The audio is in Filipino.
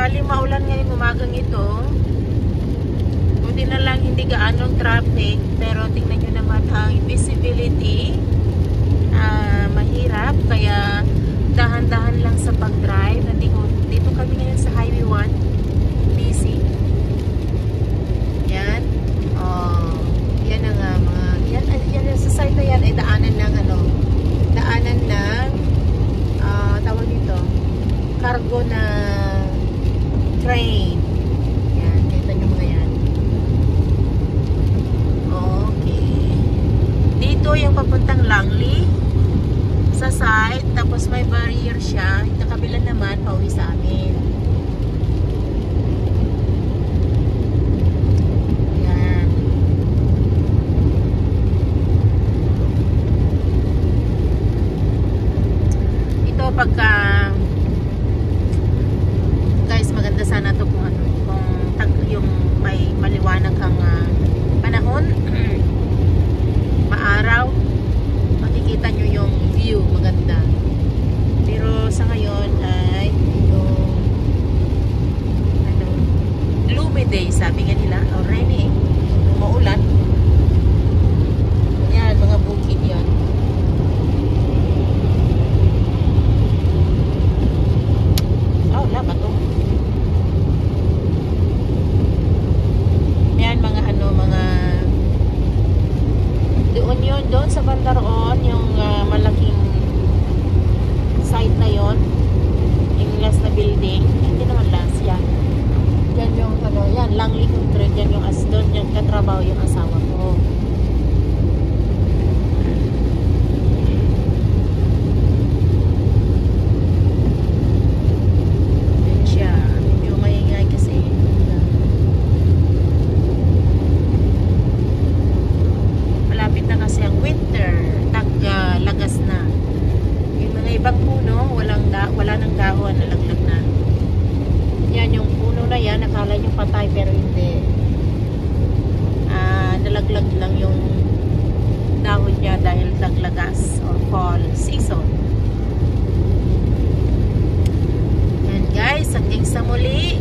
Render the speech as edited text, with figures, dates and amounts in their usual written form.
Sakaling maulan ngayon umagang ito, buti na lang hindi gaanong traffic, pero tingnan nyo naman ang visibility, mahirap, kaya dahan-dahan lang sa pag-drive. Dito kami ngayon sa Highway 1, busy. Yan. Yan ang mga, yan sa site na yan ay daanan ng tawag dito, cargo na train. Yan, kita nyo mga yan. Okay. Dito yung papuntang Langley sa site, tapos may barrier siya. Yung kabila naman, pauwi sa amin. Yan. Ito pagka guys, maganda sana to kung yung may maliwanag kang panahon, maaraw, makikita nyo yung view, maganda. Pero sa ngayon ay yung gloomy day, sabi nga nila, o rainy, maulan. Yan, mga bukid yan. Wala ba to? Yan, mga doon yun, doon sa Bandaroon, yung malaking site na yon, yung last na building, hindi naman last, yan. Yan yung, yan, Langley Country, yan yung doon, yung katrabaho yung asawa ko. Yan siya, medyo maingay kasi. Malapit na kasi ang winter, lagas na. Yung mga ibang puno, wala nang dahon, nalaglag na. Yan yung puno na yan, nakala nyo patay pero hindi. Nalaglag lang yung dahon niya dahil taglagas or fall season. Yan guys, hanggang sa muli.